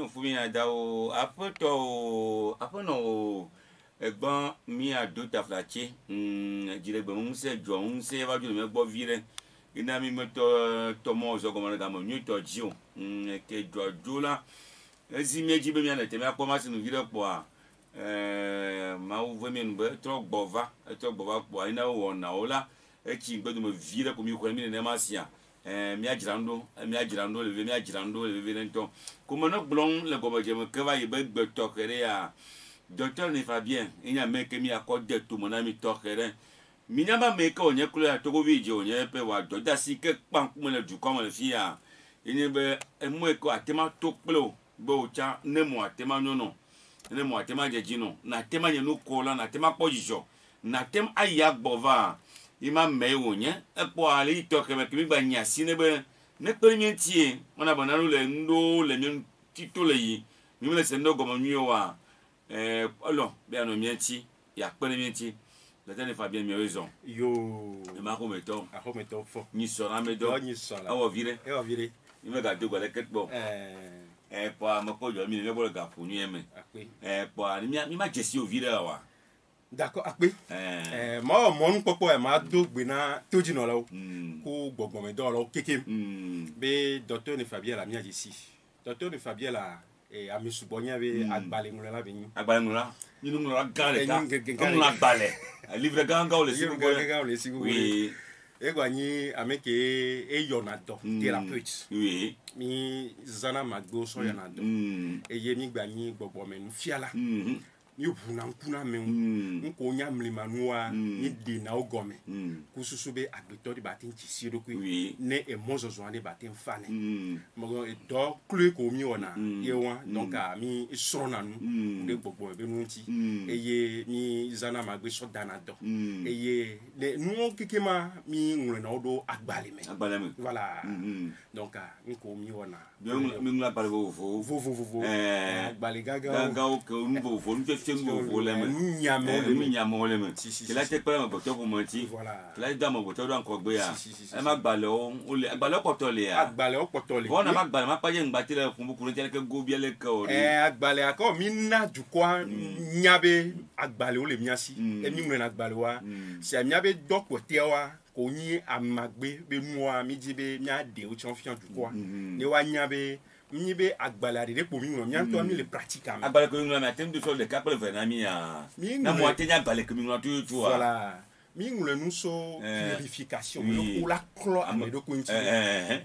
fumi ada o apoto apono egbon mi ado taflache jiregbe mu se jo un se va ju me gbo vire ina mi moto tomo zo gomo ga mo nyu to ji o ke jo la ezi meji be mi ana te mi akpo ma sinu vire po a ma wo mi nu be to gbova po ina wo na ola e chi gbedu mo vire ko mi ko mi ne ma sia mi ajirando le venento comme no blon le gomo je me que va yebe gbe tokere ya docteur ne fa bien il y a mec mi accorde tout mon ami tokere mi nyama me ko onye kula to go video onye pe wa do da si ke pan ku le du comme le fia ini be emu ko atema to plo bo cha ne mo atema no ne mo atema je jino na tema nye no ko la na tema pojijo na tem aya gbova ima mewo nye epo ali toke me kimi gba nya si ne be ne permientie ona banalo le ndo le nyon tito le yi mi le se ndo gomo nyo wa olo be ano mienti ya permientie le tene Fabien mi raison yo e ma ko meto fo ni sora me do ni sora awo vire ni me ga do gole ketbo po ma ko jo mi le bo ga fu ni eme po mi ma jesi o vire wa. D'accord, après. Moi, mon papa m'a dit na tout dit non là. Ko gbogbo me do là keke. Be docteur ne Fabien la mia ici. Docteur ne Fabien la a mi subonya be agbale ngula la be ni. Agbale ngula. Ni ngula gale ka. Ngula agbale. Livre ganga o le siku. Ganga o le siku. Oui. E gwa ni ameke e yonato thérapeute. Oui. Mi zana magbo so yonato. E ye mi gba ni gbogbo me nu fiala. Yo kuna me nko nya mlimanua ni de na ogome kususu be agbeto di batin tisi do ku ne e mozozo ane batin fane mo e do kle ko mi ona ye wa donc a mi sona nu de gbogbo be nu ti e ye mi zana magbe so dana do e ye le nu kikema mi ngure na odo agbale me voilà donc a nko mi ona mi ngla par vo agbale gaga o ko nu vo mi nyamo le me la te pa mo to ko mo ti la da mo to do an ko gbe ya e ma gbale o le agbale poto le ya agbale poto le wona ma gbale ma pa je ngba ti le fun buku je ke go bi ele ke o agbale ako mi na ju kwa nyabe agbale o le mi asi e mi mo na agbale wa se mi abe doko te wa ko yin amagbe be mu wa mi ji be mi ade o champion du kwa ne wa nyabe ni be agbala de po mi no mi anto mi le pratiquement agbala ko mi no ma tem de so le capable venir mi ya na mo atenya agbala ko mi no tu voilà mi ngule nu so purification ou la clo am do ko nti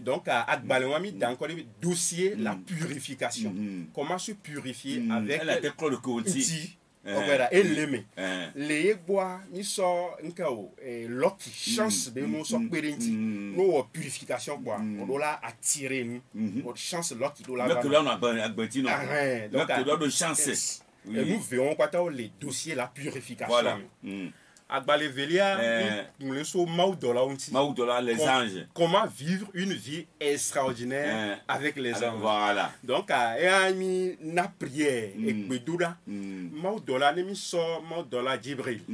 donc agbala wa mi dans encore dossier la purification comment se purifier avec la clo de ko nti voilà et les bois ni so nka o loki chance be mo so perinti no purification quoi on doit la attirer nous chance loki do la donc là on a agbenti no donc tu dois de chance et nous verrons quoi les dossiers la purification voilà agbale velia nous le so maudola les anges comment vivre une vie extraordinaire avec les anges voilà donc mi na prière et bedoula maudola ne mi so maudola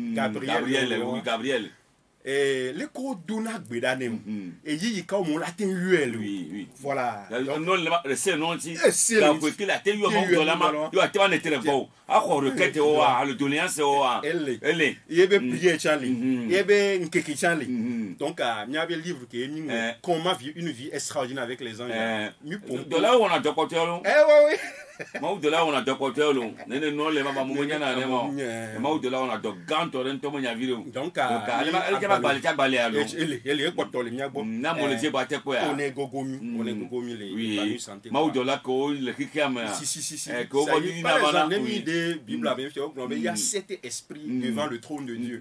Gabriel les cours d'una gbedanem et yi ka mo latin uel oui voilà non le c'est non ti la pour que la ten yo maudola ma yo atwa ne téléphone ako requête o a le doléance o a elle yebe prier chali yebe nkeki chali donc mi avait livre que ni comment vivre une vie extraordinaire avec les anges mi pour de là on a docteur oui mau de là on a docteur lo nene no le mama mo nyana ne mo mau de là on a do ganto ren to mo nya video donc elle va balé alo elle est portole mi agbo na mo le je ba te ko ya on est gogomi les santé mau de là ko le kikama si ko bo ni na bana oui de bible a bien fait il y a cet esprit devant le trône de Dieu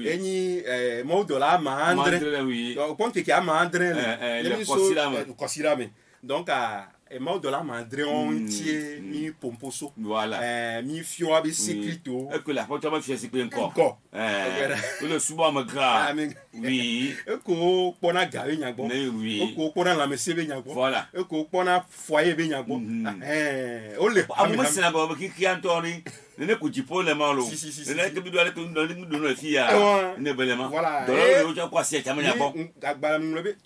et ni mau de là mandre donc quand que mandre le considérame donc et moi de la mandre entier mi pomposo voilà mi fio abi secreto et que la porte ma fie secret encore le suba ma gra oui e ko pona gawe nyagbo oui ko pona la mesebe nyagbo voilà e ko pona foyer be nyagbo o le amu sina go ki antori ne ko jipo le malo ne ke bi do ale ko do no fi ya ne belema donc o ja ko asie chama ya bon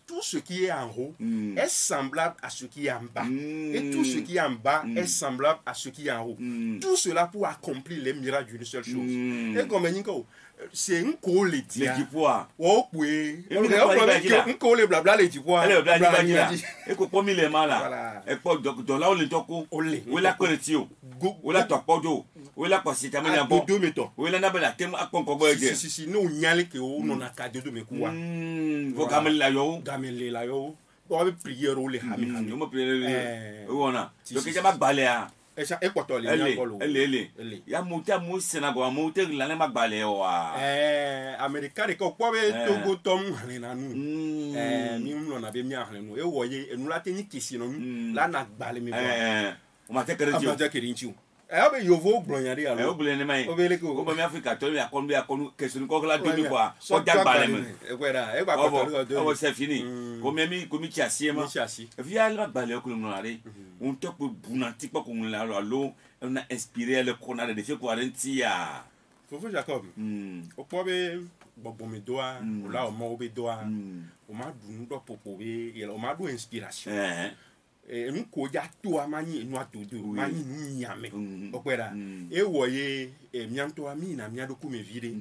tout ce qui est en haut est semblable à ce qui est en bas et tout ce qui est en bas est semblable à ce qui est en haut tout cela pour accomplir les miracles d'une seule chose et comme c'est un col les jipoa oh oui un col les blabla les jipoa e ko pomi le mala e ko do la o le toko o la ko le tio o la to podo o la ko si chama ya bon o la na bela tem akon ko bo eje si no nyale ke o no na ka de me kuwa vo gamel la yo bo be prière o le hami yo mo prière o na do ke jama balea esa ekwato le nyakolo ele ya muta mu senago muta la na magbale wa america de ko be togo tom na nu mi no na be mi ahle nu e woye enu la teni kisi no la na gbale mi o ma te kerentiu be yovo glonyari alo o bule ne mai o ba mi africa to ya kon kesu ko la dumi kwa ko jagbale mi e gba ko o se fini ko mi ti asie ma via la gbale ko no are on te ko bunanti pa ko la lo on a inspiré le corona de fait 40 ya Fofo Jacob o po be gbogbo mi doa o la o mo be doa o ma dunu do popo be o ma do inspiration nu ko ja to amani nu atodo mani nu nyame okwera e woye mi anto ami na mi adoku me vire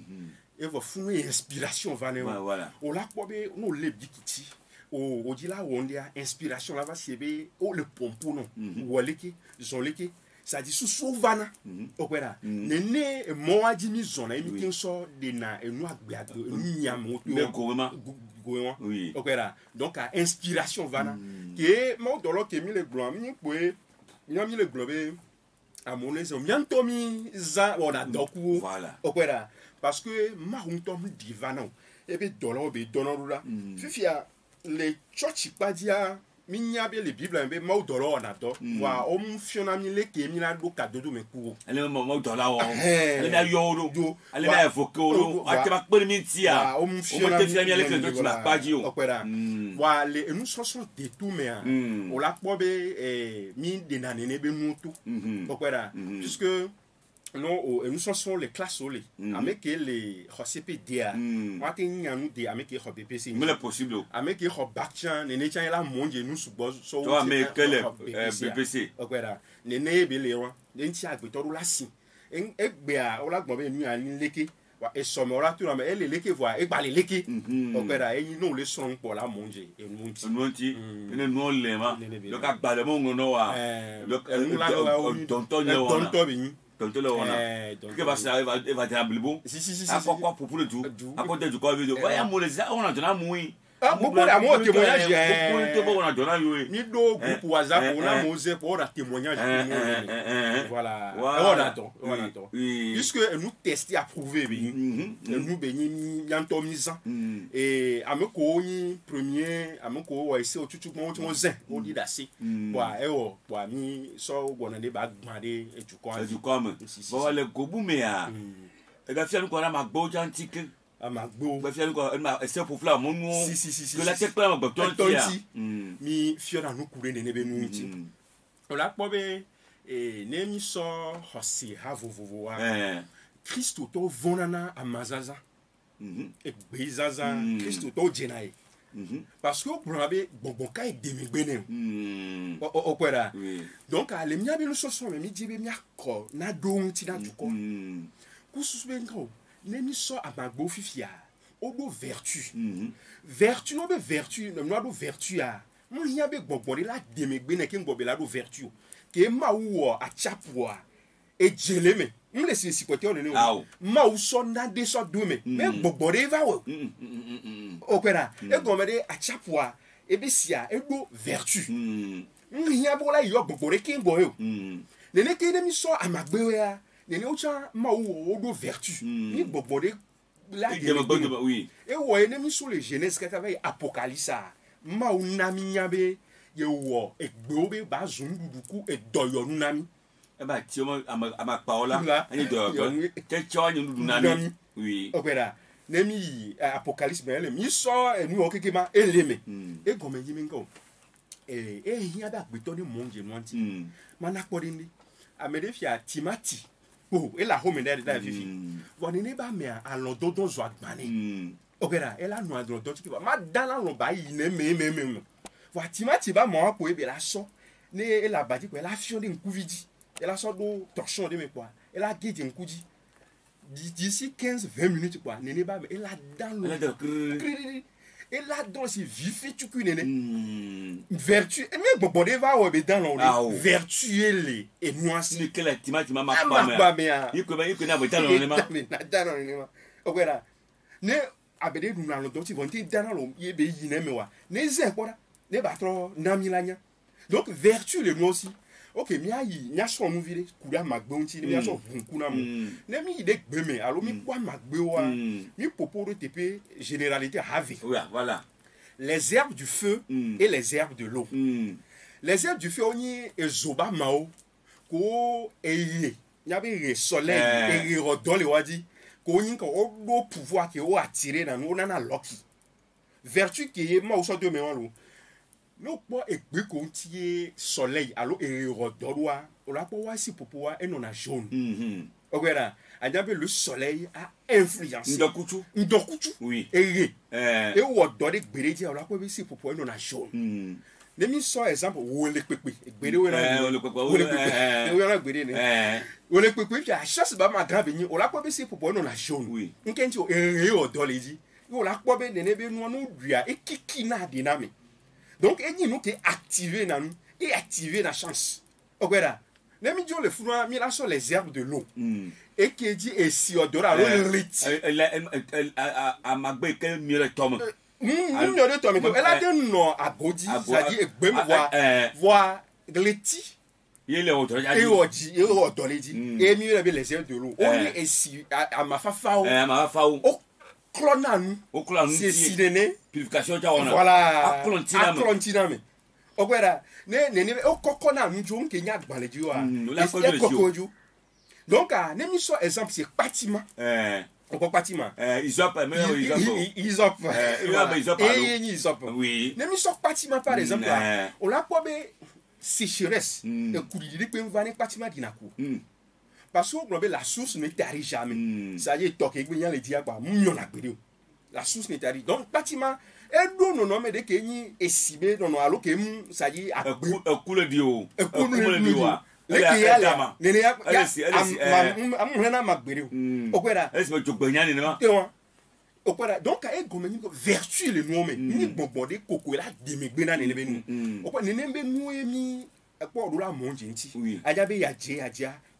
e vo funu inspiration vane o la po be no le dikiti o di la wondia inspiration la va siebe o le pompo no woleke zoleke ça dit sous vana okwera nene mo adimi zona emi kinso de na enu agbe nyamo to oui okwera donc à inspiration vana que mo dolo ke mi le glo mi pe mi le globe à mon les mianto mi za ona doku okwera parce que ma huntom divana e be dolo be donora fifia les church padia minyabe le bible mbe ma dolo na do wa o mfiona mi le ke mi na do ka dodo me ku ale mo dola wo ale na yoro ale na evokoro ati ba pe mi tia o mo te fi mi ale ke do ti ma paji o wa le enu soso de tout me o la po be mi de na ne be mutu okwera puisque non nous sont les classes olé avec les CPDA moi te nyanu de avec les BPC mais le possible avec les bacchan ne chan la monde nous subo so toi mais que les BPC okwera ne ne be le wa ne nti agbeto la sin egbe a o la gbon be nu ani leke wa e so me ora tu na me ele leke voa e gba le leke okwera eyin no le son po la monde e nunti ne no le ma lo ka gba le mo ngono wa lo tonto bi donc le ona que va ça va te ablibo si à quoi pour le tout à côté du covid ouais mon les on a donné mouy beaucoup d'amour témoignage beaucoup on a donné yo ni do groupe WhatsApp on a mosé pour la témoignage voilà on attend puisque nous tester approuver nous béni yanto misant et ameko ni premier ameko wa ese otutu mo ti mo zen o di dasi wa e o wa mi so gona de ba gbade eju comme bon le gobu me a e ga fi anu ko na ma gbo jantique amagbo ba fi anu ko ma ese fofla mo nu si que la te pa ma gbo tonti mi fiona nu kure ne be nu nti o la po be ne mi so hosi ha vovovo wa Christo to vonana amazaza e gbezaza Christo to jenae parce que pour avait bon ka e demigbene okwera donc ale mi abi no so so mi jibe mi akọ na do nti na tuko kususube nko ne mi so amagbo fifia obo vertu vertu no be vertu no do vertu a mo hia be gbogbon la demigbene ke ngbobe la do vertu ke ma wo a chapua e jeleme mle si kote on ne ma wo so na de so do me gbogbo re va wo okwera e gomede a chapua e be sia e do vertu hia bo la yo gbogbo re ke ngbo yo ne ke ne mi so amagbe ya ne ocha ma wo do vertu ni gbogbo re la oui e wo ne mi so le Genèse ka va Apocalypse ma wo na mi nyabe ye wo e gbo be ba zunduduku e doyo nu nami e ba ti o ama paola ani doyo te cho ni nu nami oui okwera nemi Apocalypse ben mi so enu o kekema eleme e gome yimi nko hia da gbeto ni monje nwanti mana kpori ndi amede fia Timothy po et la home d'aide da vivi bon ne ba me a lo dodon zo agbani okera e la no adro do ti ba ma dala lo ba yi ne me wa ti ma ti ba mo po e be la so ne e la ba ti ko la fion de nkuvidi e la so do torsion de me quoi e la gidi nkudi d'ici 15-20 minutes quoi ne ba me e la dans le et là-dedans, c'est vif et tu connais. Vertu. Et même Bobode va au bédan là. Vertu les et moi si. Mais quel est tu m'as pas. Il connaît un bédan là. Voilà. Ne abede nous dans le dos, ils vont te dans l'homme. Il est bien wa. Ne zé quoi. Ne ba trop namilanya. Donc vertu les moi aussi. Ok, mia so mu vile kuda magbe nti mia so hunkuna mu na mi de gbeme alo mi kwa magbe wa mi popo de tepe généralité have. Voilà. Les herbes du feu et les herbes de l'eau. Les herbes du feu oni ezoba mao ko eye nyabe re soleil et rodole wadi ko yin ko o pouvoir que o attirer na no na loki. Vertu qui est ma o so de me wan no po egbe ko tie soleil alo rodolwa o la po wa si popo wa e non na jaune ogera ajabe le soleil a influencé ndokutu oui e wo do de gbere ti o la po bi si popo e non na jaune let me so example wo le pepe gbere we na gbere ni wo le pepe ja chasse ba ma grave ni o la po bi si popo e non na jaune oui nkenti o o do le di o la po be nene be no no dua e kiki na dynamique. Donc, il nous est activé dans nous et activé la chance. Ogwera, les midjo le froid, mi la sur les herbes de l'eau. Et qui dit et si odora le riti. A magbe que mieux le tome. Mieux le tome. Elle a dit non à body, ça dit et bem voir gleti. Il est autre. Et oji, et odoledi. Et mieux les herbes de l'eau. On est ici à ma fafao. Ma fafao. Clonan, c'est sidéné. Purification, voilà. Clontina me. Ogwera, ne o kokona njo ke nya gbaleju a. Donc ne mi so exemple c'est Patima. Oko Patima. Isop, oui. Ne mi so Patima par exemple là. On l'a pas sécheresse. E koudidi pe mva ne Patima dinaku. Parce que la source ne t'arrive jamais. Ça y est, toqué, il y a les diables, la source ne t'arrive. Donc, bâtiment, et nous, non, mais dès qu'il y a estimé, non, alors que ça y est, à coule dio. Les donc, vertu le nom, ni bonbonné, coco, là, démégbena, n'est pas nous. Kwa dola monjinti ajabe ya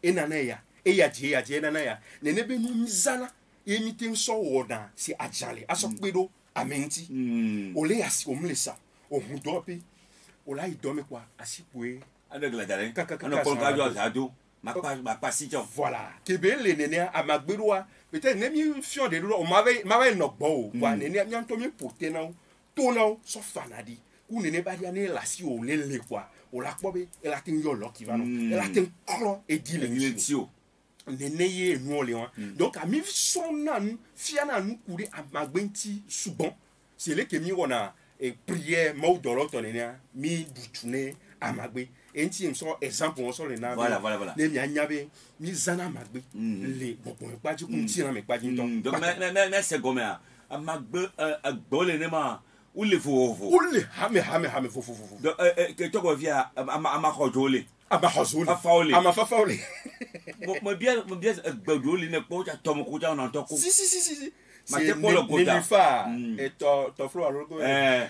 enanaya ya nanaya nenebe nu mizana emite nso wodan si ajale asokpedo amenti ole asi omlesa ohudope ola idome kwa asipwe adegladare ana kolkajo azado ma sijon voilà kebele nene amagberoa peut-être nemi fion de lo ma no gbo wa nene nyanto mi potena to na so fanadi ku nene ba dia ne lasi o lele kwa o la pobe e la tin yo lo ki va no e la tin kro e di le tio nene ye nu o le wan donc a mi son nan fiana nu kuri amagbenti subon c'est le que mi wona e prière mo do lo to nene mi butune amagbe enti so exemple on so le na voilà ne mi anyabe mi zana amagbe le bon pa ji kun ti na me pa ji ton donc mais c'est comme amagbe agbole ne ma ule fofo ule hame fofo que to go via amakojole afaole amafafaole mo bien gbadole ne po ja tomo ko ja na to ko si ma te ko lo ko ja et to flo alo ko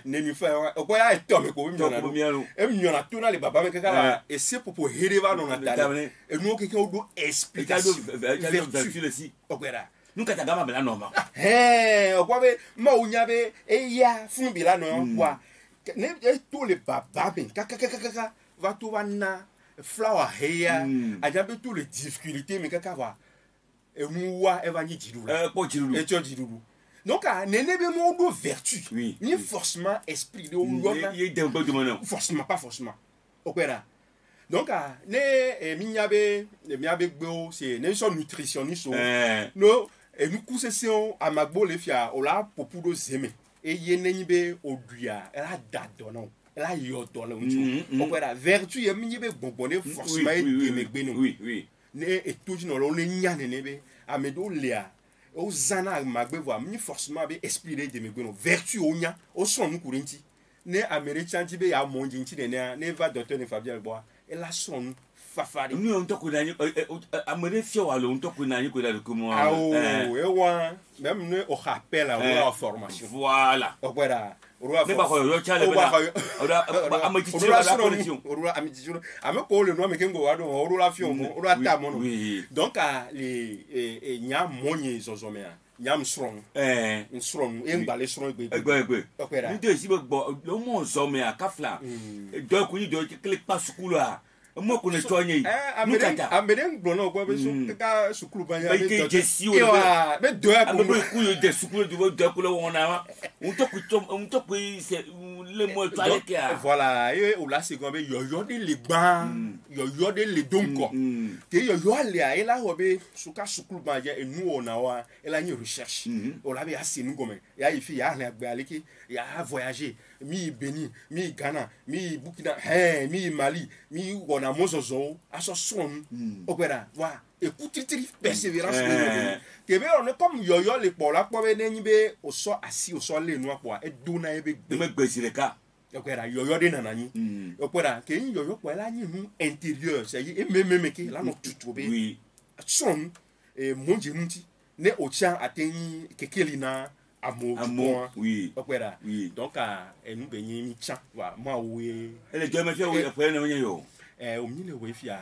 nenufa o ko ya to me ko mi na to na le baba me kaka et c'est pour hereva no na tale et nous que o do explication vertu o kwera nunca ta gama bela normal okwabe ma unyabe eya fun bila no kwa ne to le baba ben kaka va to wana flower heya ajabe to le difficulté me kaka va e muwa e va ni jiruru po jiruru e to jiruru donc nene be mo do vertu ni forcément esprit de lona y de go de mono forcément okwera donc ne minyabe gbo c'est ne so nutritionniste no et nous coussons à magbo le fia ola popudo zeme et yenenibe odua elle a dadono elle a yodono on peut la vertu yemibe bonbonné forcément de megbeno oui ne etoji no lo ne nyane ne be amedo lea o zana magbe vo mi forcément be esprit de me gno vertu o nya o son nu kurinti ne amere chanti be ya monji nti ne va docteur ne Fabien boa e la son fafari ni on to ko na amere fie wa lo on to ko na ni ko da ko mo e wa même ne o rappel à la formation voilà o kwera ne ba ko yo chale ba amati ti la connexion amati ti ame ko le no me kengo wa do o la fion o la ta mo donc les nya monye zozomea nyam strong strong e ngbalé strong egbe ni de si be gbo lo mo so me akafla do ku ni do kle pa school a mo ko ne tonye ni kata ameden gbo no gbo be so ka school ba ya be je si o be do e ko be ku yo de school do do ko lo wona on to ku se le mo to ale ke voilà e o la se gbo be yoyo de le gban yoyo de le donko te yoyo ale a e la ho be so ka school ba ya enu ona wa e la ni recherche o la be assez nous comme ya ifi ya na gbe aleki ya voyager mi Bénin mi Ghana mi Burkina mi Mali mi wona mozozo aso son opera wa écoute tri persévérance que be on comme yoyo le po la po be nyi be o so asi o so le nu apo e do na e be gbe sire ka opera yoyo de nanani opera que yoyo po la nyi nu intérieur c'est e mememe ke la no tutu be oui son monje nti ne o chan ateni kekeli na amour oui opera donc nous benyi mi chan wa ma we ele je me fie we après na yo o mi le we fia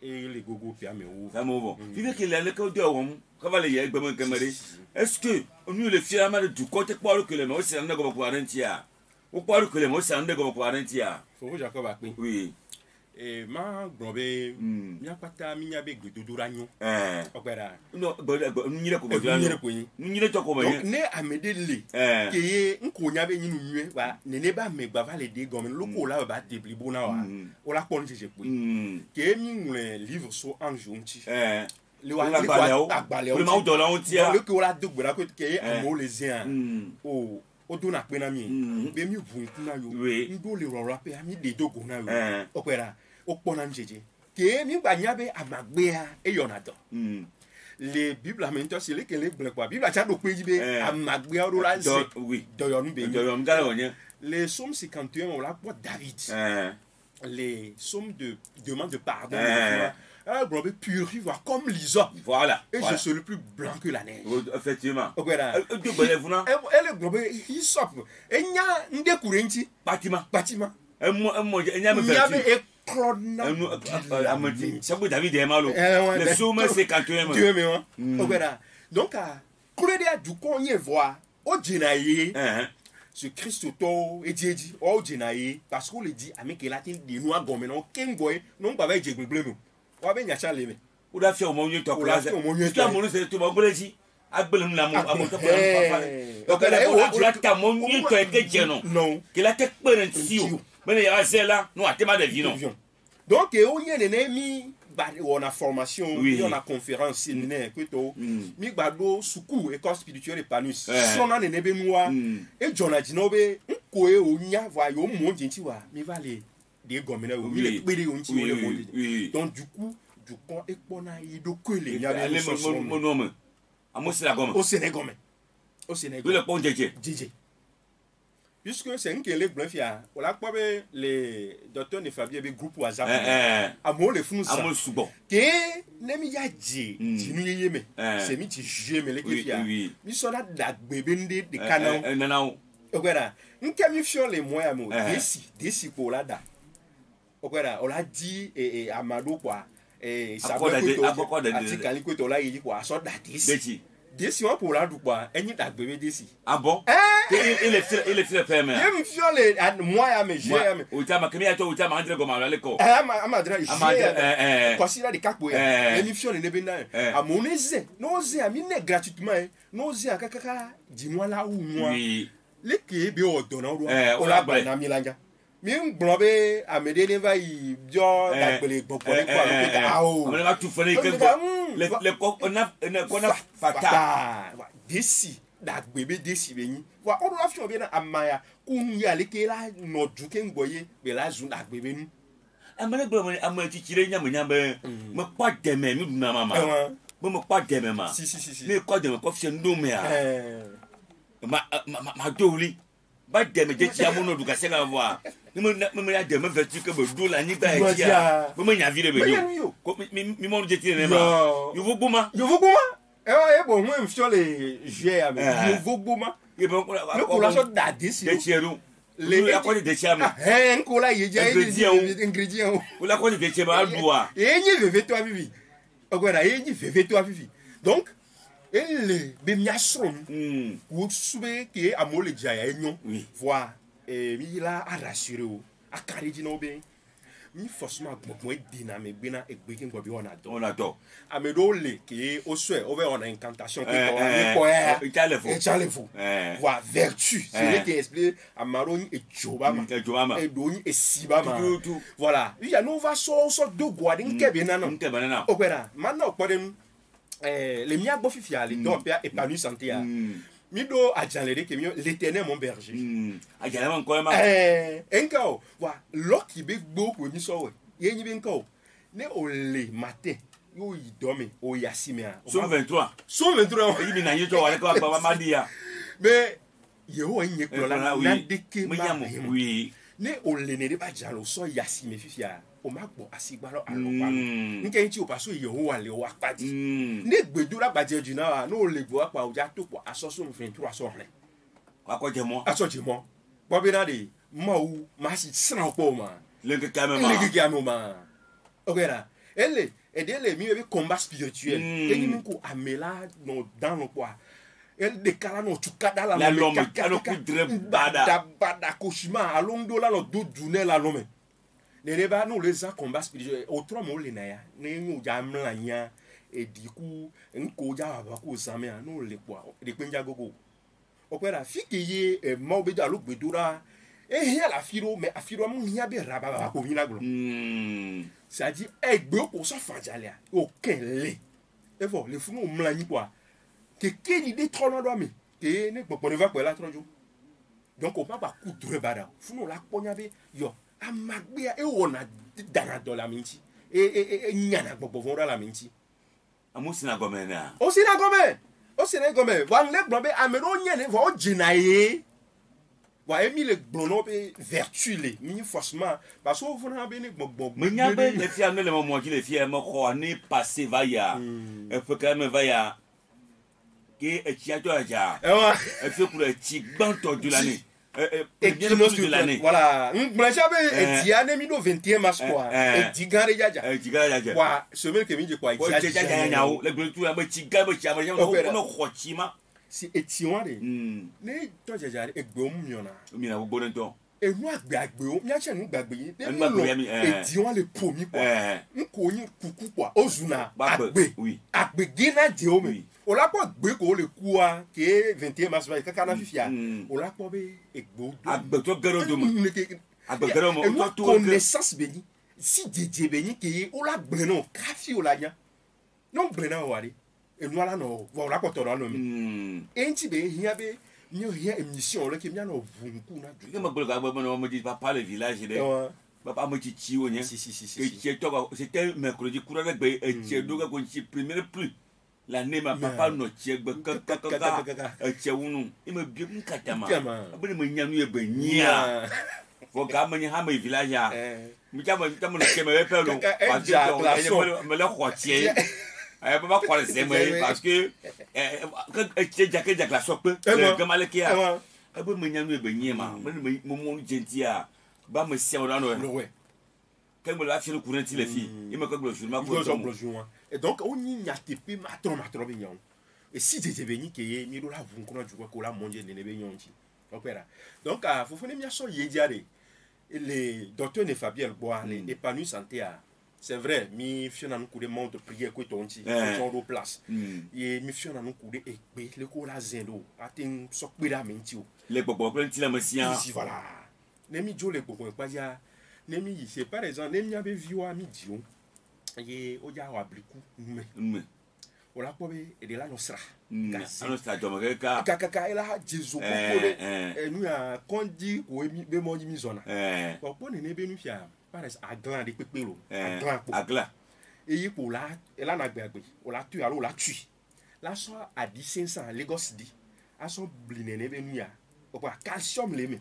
e le gogo pia me wo ça mo bon il que le ko de won ka va le ye gbe mo kemere est-ce que nous le fia ma du côté pour que le mo se na go ko arentia o pour que le mo se na go ko arentia faut Jacob a pin oui ma grobe nya pata mi nya be gududuranyo opera no nyire ko nyire to ko ba ne amede le ke nko nya be nyinu nwe wa ne ba me gba vale de gomen loko la ba debli bona wa o la pon jeje pe ke mi nle livre so anjo nti le wa agbale o ma do la on tia le ko la dogbe la ko ke amo le zin o do na pe na mi be mi bu na yo ndo le ro rape ami de dogo na yo opera o pona njeje ke mi gba nya be amagbe a e yona do les bibles amento c'est les que les blancs quoi bible a cha do pe jibe amagbe a ro la se oui do yo nu be do yo ngala onye les psaumes 51 on la pour David les psaumes de demande de pardon bro be purifie voir comme l'hysope voilà et je suis le plus blanc que la neige effectivement voilà do belef na elle bro be hysope e nya nde kurenti bâtiment mo nya me vertu krona amati sabu David e malo le psaume 51 Dieu me voilà donc clé du konye voix o dinaye ce Christ to edieji o dinaye parce qu'on le dit avec latin de nous agome no kengoe no ba ba jegbegble no wa be nya chale me o da fi o mo nyi to kula se ta mo se to mo gbeleji agbele na mo to papa okele o la ta mo nyi to egeje no ki la te parent si o bene ya zela no atema de vino donc o yene ne mi on a formation on a conférence séminaire que to mi gbado suku école spirituelle Epanus so na ne be nuwa e jona jinobe nko e onya va yo mo jinti wa mi va le de gomina o mi le pere o nti o le mo donc du coup du con e pona ido kwele ya be so mo no me amosi la gomme au Sénégal le pont jeje puisque c'est un les blancs fia on l'a pas les docteurs ne Fabien be groupe WhatsApp amo le funu sa amo subo ke ne mi ya je tinu yeye me c'est mi ti je me le ke fia mi so da gbebe nde de kana nana ogara nke mi fio le mo ya mo desi ko la da ogara on l'a dit amado quoi ati kali ko to la yi quoi so da desi on pour la du quoi eni da gbebe desi ah bon il est fait mais il me fiole moi ya me je ya me o ta ma kemi ya to o ta ma andre go ma le ko amadra je considère des capo il me fiole ne be na amoneze no ze ami ne gratuitement no ze akaka di moi la ou moi le ke be o dona o la ba na milanja mi ngbobe amede ne va yi jo da gbele gbogbo ni kwa lo pe o amele ma tu fele ke le ko na fata desi da gbebe desi beyin wa o la fi obi na amaya kun ya le ke la no ju ke ngboye be la zu da gbebe nu amene gbe ame titire nyame me kwa deme mi duna mama me kwa deme ma si me kwa deme ko fie ndome a ma doli ba deme je ti amono du ka se ga voa me ya deme vertu que be do la ni ba e dia me nya vire be yo ko mi mo je ti ne ma yo voguma bon moi fio les juillet avec yo voguma e bon le collation d'adis de tieru le la ko de tiama nkola ye ja ingrédients ou la ko de tiama doa yenyi veve toi vivi ogora yenyi veve toi vivi donc ele be miasron ko sube ke amole jaya enyo voir mi la a rassurer o a caridi no be mi forcément gbogbo dynamique bina egbe kin go bi on adore amedo le ke o so o ve on incantation que on ko e chalefu voir vertu c'est qui explique amaro ni ejobama e do ni esibama voilà il y a no va so do guard nkebe na no o kwera man na okpode le mia gbo fifia le do pia épanoui santé ya mi do ajanlere ke mi l'éternel mon berger ajanlere mon ko ma enko wa loki be gbo ko mi so we yenyi be enko ne o le matin yo yi dormi o yasime a so 23 yi mi na yeto wa ko baba madia mais yeho enye klola na deke ma oui ne o le ne ba jalo so yasime fifia o ma gbo asigbaro alopa nke nti o paso yeho wa le wa pati ne gbedura gbaje jina wa no le gbo apa o ja to po asoso 23 so re akoje mo bobi na de mau ma si sna po ma le ke kame ma ogera ele edele mi be combat spirituel eni mi ko amela no dans no quoi el de kala no tukada la no me kalo ku dre bada koshima alondo la no do dune la no me ne reba no les combat spirituel autrement mo le na ya ne nyu jamla nya ediku nko ja ba ko zame no le kwa de penja gogo opera fikeye mo be da lo gbedura hia la firo mais afiro mo hia be raba ba ko hina glo ça dit egbe ko so fajalia o kenle efo le funu mla ni kwa que ni de trono do mi ke ne popo ne va ko la trojo donc o papa ku dure bada funu la ponya be yo amagbia e wona dana do la minti nyana gbogbo von la minti amusina gome na o sina gome wan le gbe amero nyene vo jinaye wa emi le gbono be vertu le mi forcément parce que vous n'avez ni gbogbo me nyabe le fi ame le mo ki le fi mo ko ni passer va ya e faut quand même va ya ke e ti ajo aja e fi pour e ti gban to du l'année et bien de l'année voilà moi j'avais dit année 21 mars quoi et dit gare jaja wa semaine que mi je quoi jaja nyawo le gbe tu ya be ti ga be ti ama no ko ti ma si etion de ne to jaja egbe o mi na gbogbo ne to enu agbe o mi a che nu gbagbe yin etion le pomi quoi nko yin kuku quoi ozuna agbe gina de o mi o la po gbe ko le ku a ke 21 mars ba kaka na fifia o la po be egbe agbe to gero do mo agbe gero mo to connaissance beni si jeje beni ke o la gbe no ka fi o la nya no gbe na o wari enu ala no wo la ko to no mi enti be hia be mi o hia émission le ke mi na vunku na du ke mo gbe ka gbe no mo di papa le village de papa mo ti o nya et qui to c'était mercredi courant de gbe et qui do ko ci premier plus l'année ma papa no tie gbe kaka tie wunu e me bi nkatama abene mo nya nu e be nya fo ga mo nya ha me village a mi ta mo no ke me pe lo parce que me le khotie papa kwa se mo parce que tie jake la sope que maleke a ebe mo nya nu e be nya ma mo mo gentia ba me se o na no que me la fi le courant les filles il me que le jour ma ko et donc on y a tepe matro be nyon et si tu venu que mi do la vun ko na juko ko la monje ne be nyon ti opera donc faut fone mi aso ye diare les docteur ne Fabien Bois les épanoui santé a c'est vrai mi fiona nous coup de monde prière ko tonti son do place et mi fiona nous coup de ekpe le ko la zendo atin so pe da menti o le gbogbo pe ti la mesia si voilà ne mi jo le gbogbo pa ya ne mi c'est par exemple ne mi abe viwa mi dio ye o ja wa bliku me o la pobe e de la nostra nostra do kaka ela jesu ko de nu ya kondi o mi be mo mi zona o po ne be nu fia par exemple aglan de pepelo aglan agla et yi pour la et là na gbagbe o la tu alors la tu la so a 1500 Lagos di a so blinene be nuya o kwa calcium le me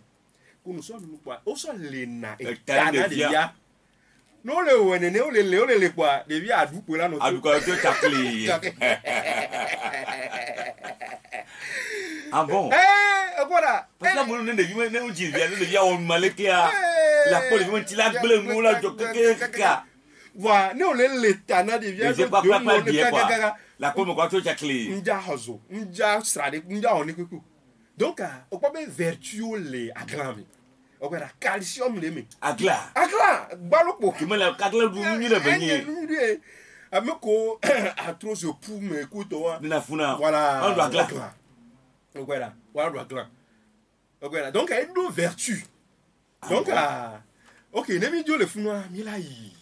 ko no so nu kwa o so le na e ta na de ya no le wene ne o le kwa de bi adu po la no adu ko to chakli ah bon voilà parce que mon ne de bi ne o ji bi ne de bi a o malekia la pole bi ti la gbele mu la jo keka voilà ne o le ta na de bi a je pas bien quoi la pole ko to chakli nja hozo nja strade nja oni kuku donc o pa be vertu le aglan o kwa calcium le me agla gbalopo ki me la agla du ni le benye ameko atroce pour me écoute na funa voilà on doit agla voilà donc il do vertu donc ok ne mi dio le funa mi la yi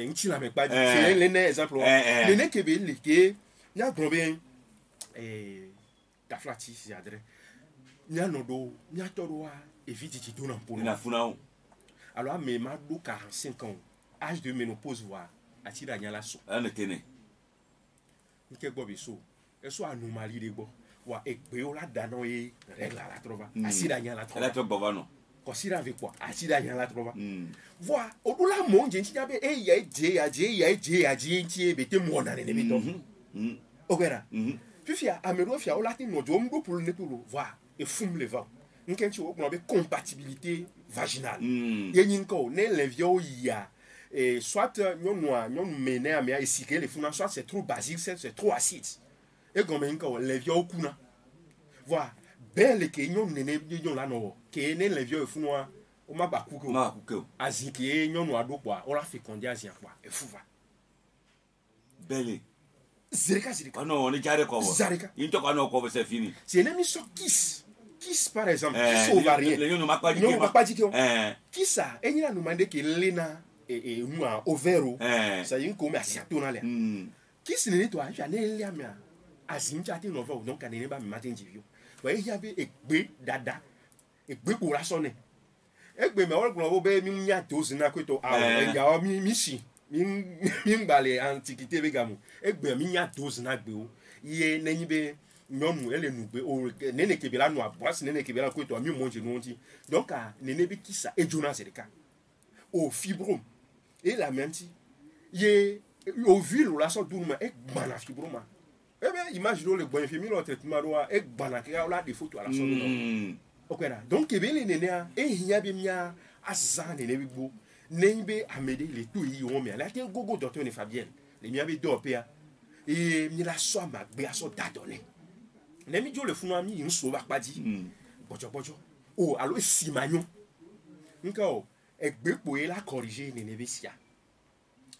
nti la me pa di c'est le exemple le ne kebe le ke nya grobin taflati si adre nya no do nya toro et vite tu donnes pour na funa alors mais ma do 45 ans âge de ménopause voire atira nya la so ana tene nke gbo bi so e so anomalie de gbo wa egbe o la dano e règle la trova atira nya la trova la trova bavano considère avec quoi atira nya la trova voa o do la mo nje ntia be e ya je ntie be te mo na ne be to o gera fifia amero fia o la ti no jo mgo pour ne tout voa e fum le va nke nti o gbo be compatibilité vaginale yenyin ko ne le vio ya et soit non mené à mais ici que les fonds soit c'est trop basique c'est trop acide et comme encore les vieux au kuna voilà belle que non nene non là non que ne les vieux fonds o ma ba kuko aziki non no ado kwa o la fécondé azia kwa e fuva belle zerika non on est jaré quoi zarika into kwa no ko c'est fini c'est une émission kiss par exemple kiss ovarien les non ma pas dit kiss ça et il a demandé que lena et moi overo ça y est comme asiato na le qui se ne toi ya ne le amia azinja te novo donc ka ne ba mi matin divio wa e ya be egbe dada egbe ko la so ne egbe me wo gbo be mi nya dozi na kweto awo ya o mi si mi ngbale antiquité be gamu egbe mi nya dozi na gbe o iye nenyi be nyonu ele nugbe o nene kebela no abwas nene kebela kweto mi monje no nti donc nene be kisa e Jonas Erika au fibrome et la menti ye au ville la so douma e gbana fibrome e be imagine le bon infirmier le traitement doa e gbana ke la des photos à la so no okera donc e be le nene a e hiya be mia azan nene be gbo nenbe amede le to yi won me la te gogo docteur ne Fabienne le mia be do pe a e mi la so amagbe aso dadone ne mi jo le funu ami nso ba padi bojo o alo simanyo nka o egbe po e la corriger nene be sia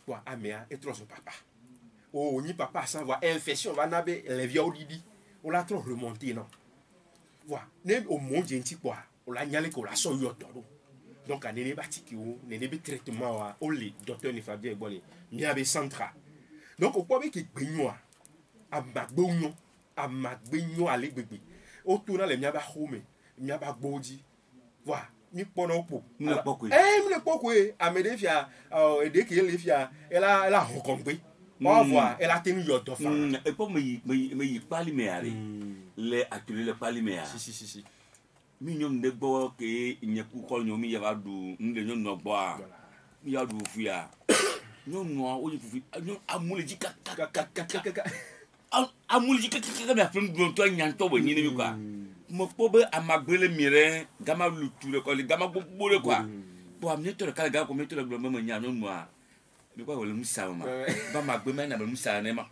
wa amea et trop son papa o ni papa sans voir infection va nabe les vieux odidi o la trop remonter non wa ne o mon genti quoi o la nyale ko la so yo todo donc anene batiki o nene be traitement wa o le docteur ne Fabien Bolé mi abe centra donc o ko be ki gbenyo amagbenyo ale gbegbe o to na le mi aba home mi aba gboji wa mi pono po mi le poko amede fia ede ke le fia ela hokongbe on voit elle a tenu yo dofa et pour me parler mais aller les ateliers le parler mais si mi nyom de bo ke nyeku ko nyom ya ba du nde nyom no bo a mi ya du fu ya nyom no o yi fu nyom amule ji ka amule ji ka me afem do to nyanto bo nyine mi kwa mo pobe amagbele mire gama lutu le ko le gama gbogbo le kwa bo amne to le kala ga ko me to le gbo me nya nyom a mi kwa wole musa ma ba magbe me na ba musa ne ma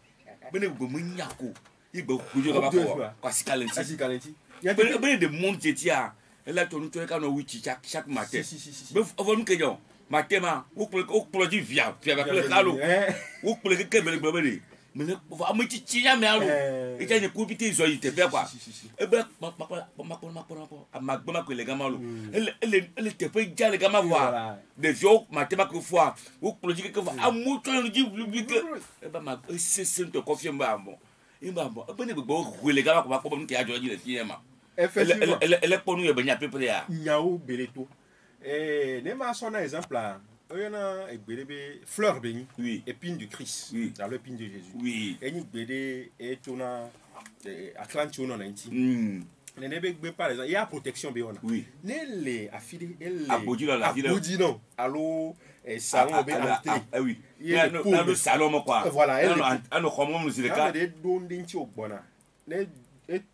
bene gbo mu nya ko igbo kujo ga ba ko kwa sikalenti bene de monde jetia elle to nuto ka no wichi chaque matin be ovonu kejo matin ma o produit via ba le kalo o pole ke bele gbele me le am chi ya me alo e ja ne ko bi te zo yi te be kwa e be magbe ma ko le gama lo elle te pe ja le gama voir de jo matin ma ko fois o produit ke fois amu to no ji public e ba ma se to confirme ba bon e ba bon e be ne gbo le gama ko ba ko nke ajo ji le fi ma effectivement elle est pour nous et ben y a peu près nyao beleto ne ma son exemple là il y en a des fleurs bénies, Oui. épines du Christ, Oui. dans l'épine de Jésus. Oui. Et nous bédé et tourna Atlantique on a inti. Mm. Par exemple, il y a protection béona. Oui. Les affidés, Abodi là, la ville. Abodi non. Allô, salon bé entrée. Ah oui. Il y a le salon quoi. Voilà, elle. On comment nous c'est le cas. Des dons d'inti au bona. Les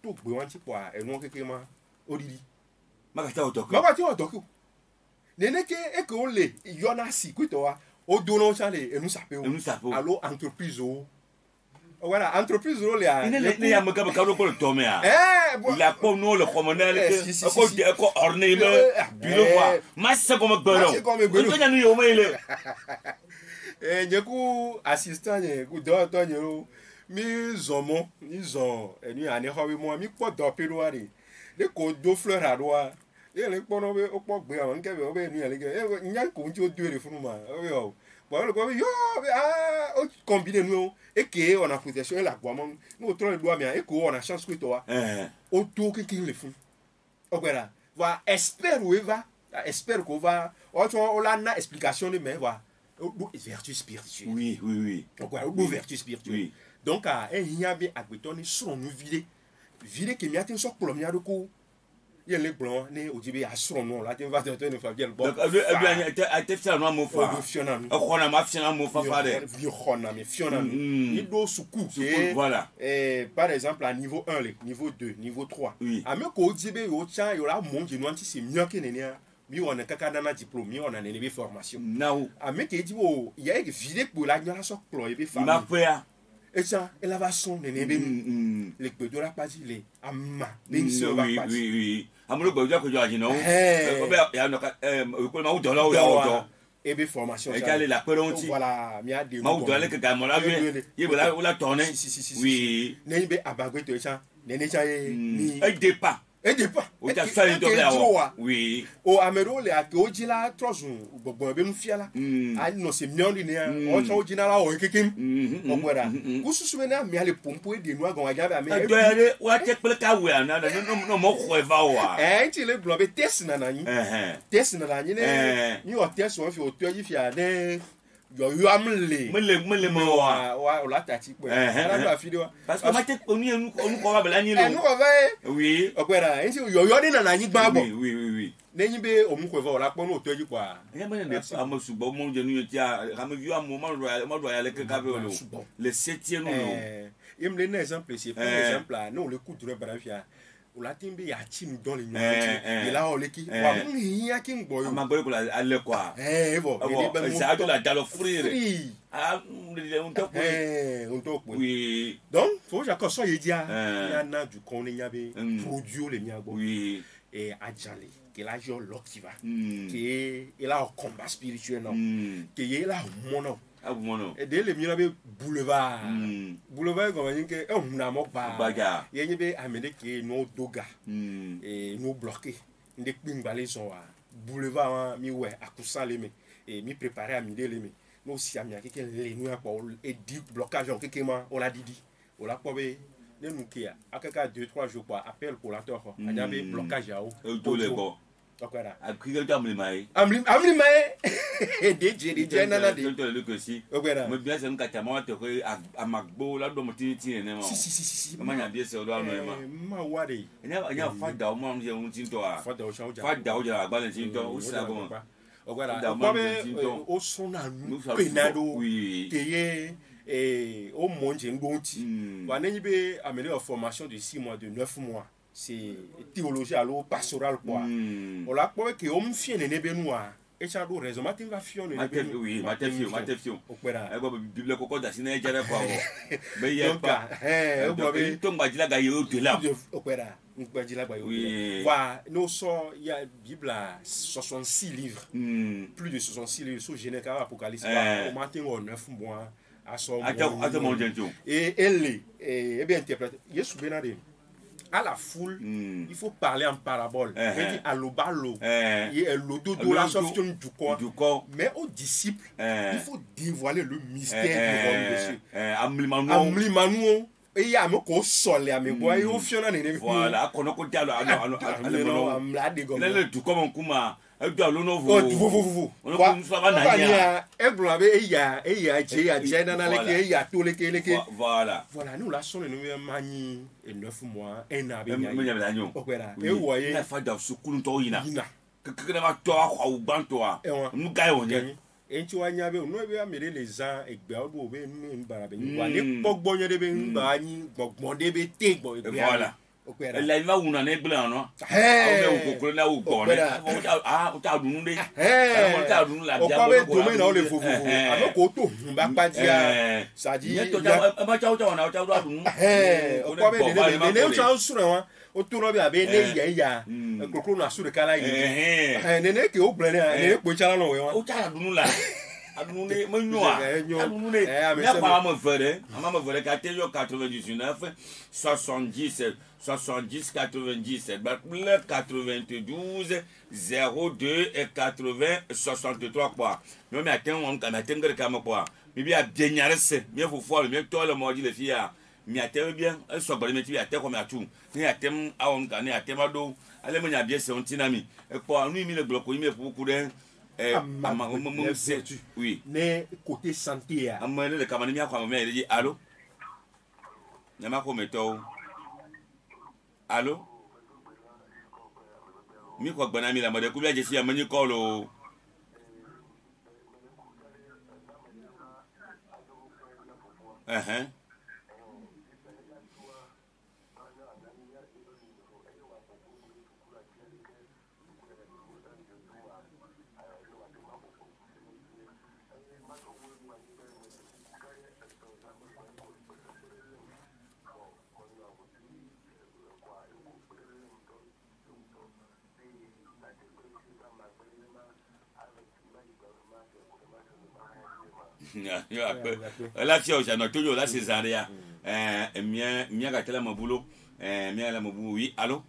tout béwanti quoi et non que ma odidi. Makata otoko. Makata otoko. Nene ke e ko le yona si kwitoa o dono chale e nous sapeo. Allô entreprise o. Voilà, entreprise o le a. Ne ya maka ka ko tome a. La ko no le communal ko orné me bureau quoi. Massa comme gboro. Ko nya nu yo mele. Nyeku assistant ku docteur nyero mi zomo ni zon enu ani ho mo mi po do pelo ari. Le ko do fleur adoa. Le ko no be o po gbe awon ke be o be nu ele ke nyan ko nti o duere funu ma. O bon le ko yo o combiner nous et que on a protection la quoi mon nous trop le doigt bien et que on a chance que toi o to que qui le font o voilà va espère où va espère qu'on va on a une explication de mais va vertu spirituelle. Oui, oui, oui. Donc voilà, vertu spirituelle. Oui. Donc à un hiabe agbetoni sont nous vider que miatin sok plomia de ko il y a les blancs né au début à son nom là tu vas te tenir Fabien bon. Donc a te faire non mo fa. On a ma fiona mo fa fa de. Fiona mais fiona. Il do suku. Voilà. Par exemple à niveau 1, niveau 2, niveau 3. Oui. A me ko début yo tcha yo la mon genu anti c'est mieux que nenia. Mi on a kaka na diplôme, mi on a une formation. Now. A me ke di wo il y a que vide pour la nyala sok plo e be famille. Ma pea. Et ça, elle va son nene ben. Les que de la pas les amma. Ben se va pas. Oui, oui. Amulo gboja ko jo ajino. Ya no ko ma udo lo ya ojo. Et be formation. Et quelle est la peronti? Voilà, mi a de. Ma udo le que ga mo la vie. Ye la tourner. Oui. Nene be abagwe to ça. Nene cha ni. Et dépas. Et dépas. O ta fa ni to la. Oui. O amero le a ko jila trosun gbogbo be nfia la. A no se mion ni o cha o jina la o kekem. O gwara. Ku susu na mi ale pompo e de nu agon aja ba me. E do ere wa te pele ka we na no mo ko e va wa. Ti le globe test na na yin. Test na na yin ne. Ni o test won fi o to yi fi ade. Yo amle. Mele mo wa. Wa o la tati pe. Ala ba fi de wa. Parce que ma te oni enu ko wa bela yin lo. Enu ko va. Oui. O gwara. Ti yo ni na yin gba bo. Oui, oui, oui. Nẹ́yìn bẹ́ òmùkọ̀ẹ́fọ́ ọ̀làpọ̀ náà tó yí pa. Ẹ̀yẹ́ bẹ́ẹ̀ ni àmọ́ ṣùgbọ́n mo ń jẹ níyẹn tí a àmọ́ bí wàá mọ ọmọdé ayálẹ̀ kẹ́kẹ́ bẹ́ẹ̀ lò lè ṣe tiẹ̀ nù lò. Yẹ́n mi lé ní exemple c'est par exemple là ní òun lè kú dùrẹ́ bàrà fìyà òun ti ń bẹ yà tí mi dán lè yàn án yìí la ọ̀lẹ́ kí wà mú yíyá kí n gbọ́ yìí. a máa gbọ́ yìí kò alẹ́ kọ́ a. ẹ bọ̀ ẹsẹ̀ àjọ la dalọ fúri rẹ̀. n tó pè. n tó pè. donc fo ṣàkọ sọ yìí díà yà ná ju kàn ní yàbẹ produit ó lè mi àgbọ̀. Adjale que la jo l'octiva que il a un combat spirituel non que il a mono et dès le mieux be boulevard comme yin que on na mo ba yen be amede que no doga et no bloqué ndé ping balé son wa boulevard mi ouais akusa le me et mi préparer à midi le me no si amia que le nu apa et dit blocage en que ma on a dit on l'a pas be ne nous qui a quelqu'un 2-3 jours quoi appel pour l'acteur quoi il y avait blocage à haut tout les bon donc voilà a crier tu amli mai et DJ nana de tu le que si mais bien c'est un catama te a magbo la do moti ti ne ma si ma nya bien c'est do anu ma wade nya fa da o ma je un tin to a fa da o ja agba le tin to o sa go voilà o son na nu penado que au monde on a amené en formation de 6 mois, de 9 mois. C'est théologie alors pastorale quoi. On l'a pas que on fient ne benoa. Et ça do raison matin va fion ne benoa. Oui, matin fion. E go bible ko ko da sine e jere kwa wo. Be ye pa. To ngba jila ga yo de la. Opera. Ngba jila ga yo. Voilà, nous so il y a Bible 66 livres. Plus de 66 livres sur Genèse Apocalypse. Au matin au 9 mois. Et elle est bien interprétée. À la foule, il faut parler en parabole. Il dit à l'obalo, il est l'ododo la sortion du corps. Mais aux disciples, il faut dévoiler le mystère du royaume. Amlimanu. Et il y a un peu de soleil à mes bois et au final, voilà, qu'on a compté à le tout comme un kuma. doit le nouveau. Oh, vous. On ne soit pas naïa. Voilà. Voilà, nous là, sommes nous mani et 9 mois, un an. Et vous voyez, la fin d'un secours toina. Que ne va toi ou bantoa. Nous gagnons. Et tu vois, il y avait les gens et Belbo, les Pogbonia de Bani, Bogmondé, voilà. La va una ne blanc non o ko na o ko ne o ta dunu de o ta dunu la bia o ko be na o le fufu amo ko to ba pa dia ça dit ba cha o na o cha dunu o ko be ne o cha sura wa o to no bi abe ne ya ko na sura kala yi ne ke o blane ne ko cha no we wa o cha dunu la adunu ne mo nyoa adunu ne ya pa mo fere ama mo fere ka te yo 99 70 70 97 le 92 02 et 80 63 quoi mais mais attends on quand attends que comme quoi mais bien bien se bien faut voir bien toi le modi le fia mais attends bien so bari mais tu attends comme tout ni attends a on kan ni attends do ale mo nya bien c'est on tinami et quoi nous mi le bloc il me pour courir oui ne côté santé a moi le kamani mi akwa me dit allô nyama ko meto allô mi ko gbana mi la mo de ku bi aje si amani call o là tu as toujours là c'est Zaria mien ka tela mabulo mien la mabu oui allô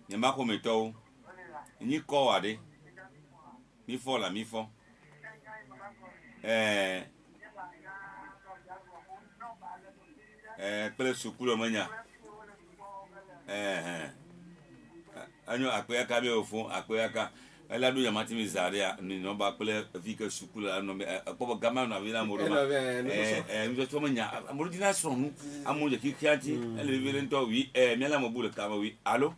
nyamba ko meto ni ko ade mi fo la mi fo pele sukulu manya anyo akoyaka be ofo akoyaka ela do yamati mi Zaria ni no ba pele vike sukulu no ko gama na vila mo ma mi so manya mo dina so nu amoje kikiati ele vile nto wi mi ala mo bule kama wi allô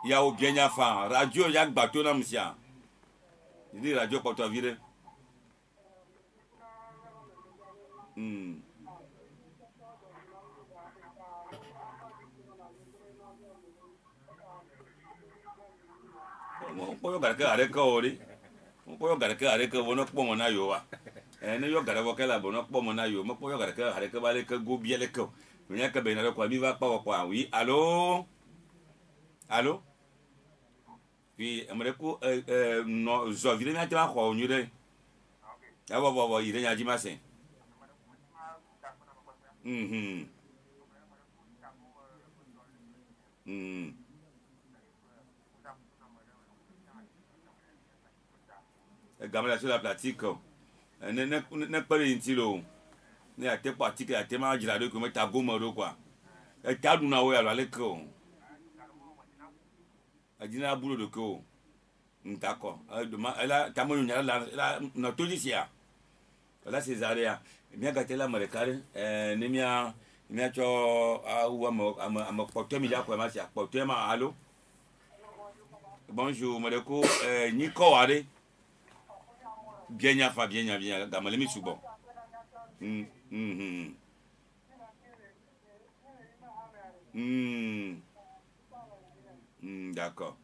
ya o genya fa radio ya gbato na msia ni radio ko to vire ko yo garaka are ka ori ko yo garaka are ka wono kpo mo na yo wa ne yo gara wo kala bono kpo mo na yo mo ko yo garaka are ka bale ka go biele ko nya ka be na ko mi va pa kwa oui allô allô puis amre ko no zo vile na ta ko nyu de ya bo ire nya ji ma sen gamla sur la pratique ne pas intilo ne a te pratique a te ma jira de ko meta goma do quoi e ta du na wo ya le ko ajina bulo de ko d'accord elle ta mo nya la na to ji sia la Césaria bien gâté la marekare ne mia cho a ou am porter mi ja ko ma sia porter ma allô bonjour madeko ni ko are bien gamale mi subo d'accord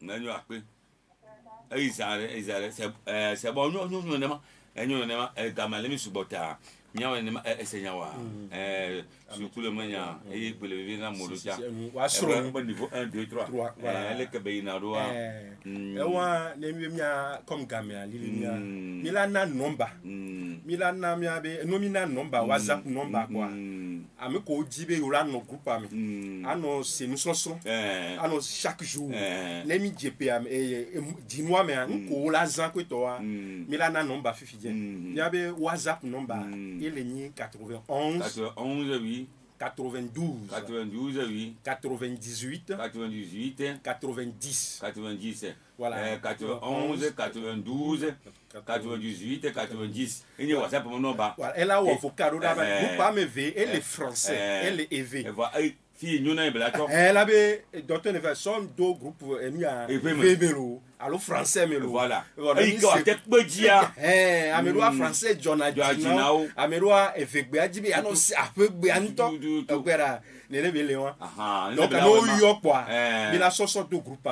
nanyo akpe izare c'est bon nous ne ma gamale mi subo ta nyawe ne ma esenyawa sukulu manya pele vina molucha wa soro bon niveau 1 2 3 le ke beina roa wa ne mi mia comme gamia lilia milana number milana mia be nomina number WhatsApp number quoi ami ko jibe ura no groupe ami ano c'est nous sonson ano chaque jour ne mi jp am dinwa me an ko la zan ko to wa milana number fifi je ya be WhatsApp number il est 91 oui 92, 92, oui. 98, 98, 90. 90. Voilà. 91, 92, 98 et 90. Il y a WhatsApp pour mon nom. Voilà. Elle a un avocado d'abord. Vous pas me ver. Elle est français. Elle est éveillée. Elle avait d'autres ne sont deux groupes mis à Vémelo. Alors français Melo. Voilà. Ameroa français Jonathan. Ameroa Efegbe Adjibi annonce Afegbe Anto. Okwera nele lewa. Donc no yo quoi. Il a sorti deux groupes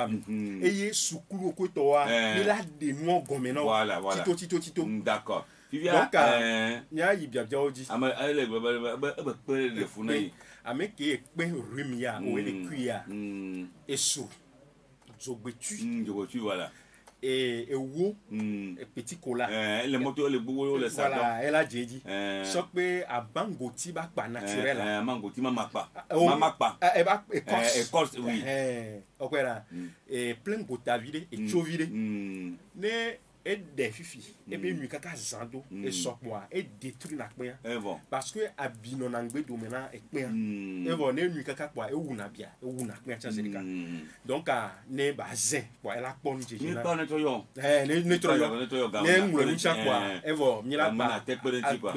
et y sukulu ko to wa. Il a des noms gomena. Voilà. Tito. D'accord. Donc nya yi bia oji. Le funai. Avec qui est rumia ou les cuillères et sous zogbetu voilà et wo et petit cola les motos les bourreaux les sacs voilà elle a dit sauf que à bangoti ba pas naturel mangoti mama pas et ba écorce oui okera et plein gota vide et chaud vide ne et des fifi et puis lui kaka zando et sokwa et détruit na pe parce que abino na ngbe do mena e pe et bon ne lui kaka kwa e wuna bia e wuna pe cha zelika donc ne ba zen kwa ela pon jeje na pas nettoyons nettoyons ne ngwe ncha kwa et bon mi la ba te pedenti quoi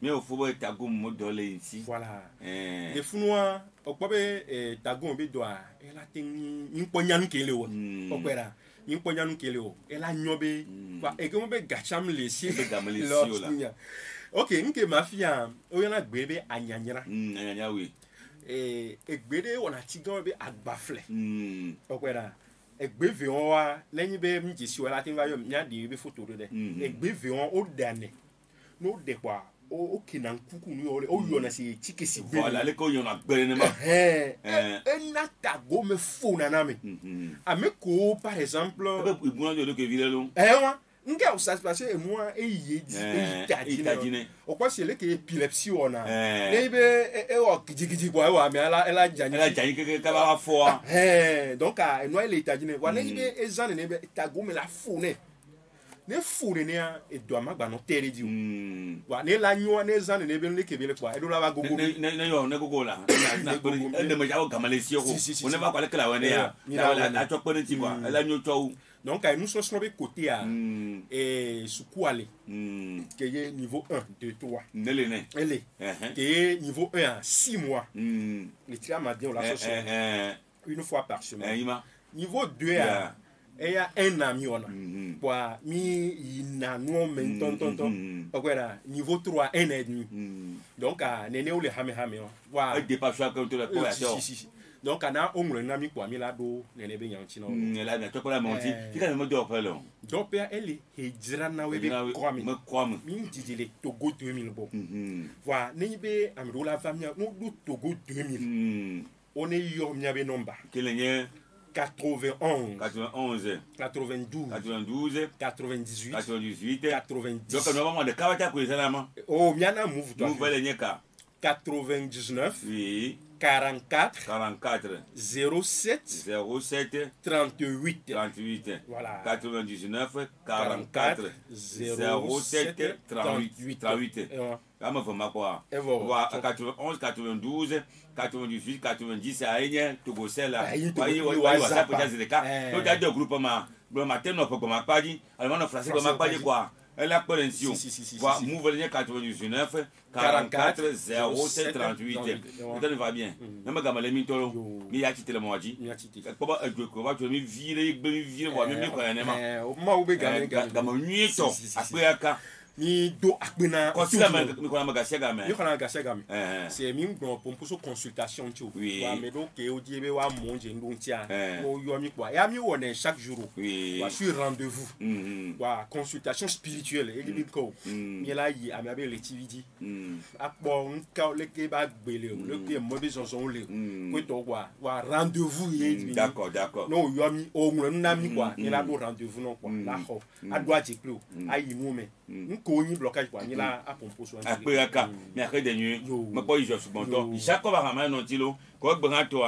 mais au faut tago mo dole ici voilà les funwa okpobe tago be do a ela tin nponya nkele wo okwera nponya nkele wo ela nyobe kwa e ko be gacham lesi be gamele si la ok nke mafia o yana gbebe anyanyira anyanya oui egbede wona tigan be agbafle okwera egbeve won wa leyin be mji si wala tin va yo nya di be photo de egbeve won o dane no de kwa o kinan kuku ni o yo na si chikesi be voilà le ko yo na gbere ne ma na tago me fona na me ameko par exemple e bon de que vile lo wa nke o ça se passer et moi e yedi e o kwa se le ke epilepsy ona ne be e o kiji boy wa me ela jani ke ka ba fo donc a no ele itadine wa ne be ezane ne be tago me la fone ne fone ne a e do amagba no tere di wa ne la nyo ne ezane ne be le ke be le kwa e do la ba gogo ne yo ne gogo la na ko ne me jawo gamalesi ko on ne va kwa le kala wa ne ya a to pere ti kwa ela nyo to donc nous sommes de côté à et Soukwale qui est niveau 1 2 3 elle est qui est niveau 1 à 6 mois le triamadien la sauce une fois par semaine niveau 2 à il y a un ami on a pour mi ina no men tonton okwera niveau 3 1 et demi donc à nene ou le hame wa dépasse quand tu la population donc ana omre na mi kwa mi la do nene be nyanchi no la na to ko la monti ti ka me do pelo do pe ele hejira na we be kwami mi dijile Togo 2000 bo wa ne be amiro la famille no do Togo 2000 on est yo mi be number kelenye 91 92 98 90 donc nous avons de kawata ko salama oh miana move to move le nyeka 99 oui 44 07 38 voilà 99 44 07 38 ama vama quoi 91 92 98 90 aïe Togo sela aïe WhatsApp peut-être des cas donc il y a deux groupes ma matin no pour ma page alors en français ma page quoi elle a prévention va mouver 99 44 07 38 ça va bien même gamale mi tolo mi ya titele mo waji ko ba ko ba to mi vire wa mi ko ene ma ube gamale mi to akpe aka mi do akpena ko sila mi ko na magasia game mi ko na magasia game c'est mi bon pour consultation tu wa me do ke odi be wa monje ndontia mo yo mi kwa ya mi wona chaque jour wa sur rendez-vous wa consultation spirituelle et bi ko mi la yi ami abe le tvd akpo nka le ke ba gbele le ke mo be zonzon le ko to wa rendez-vous ye d'accord no yo mi o mo na mi kwa mi la do rendez-vous no kwa la ho adwa je plo ayi mu me konyi blocage kwa nyila apompo so akpe aka mi akede nyu me ko ijo sugbon to isako ba ma no ti lo ko gbe han to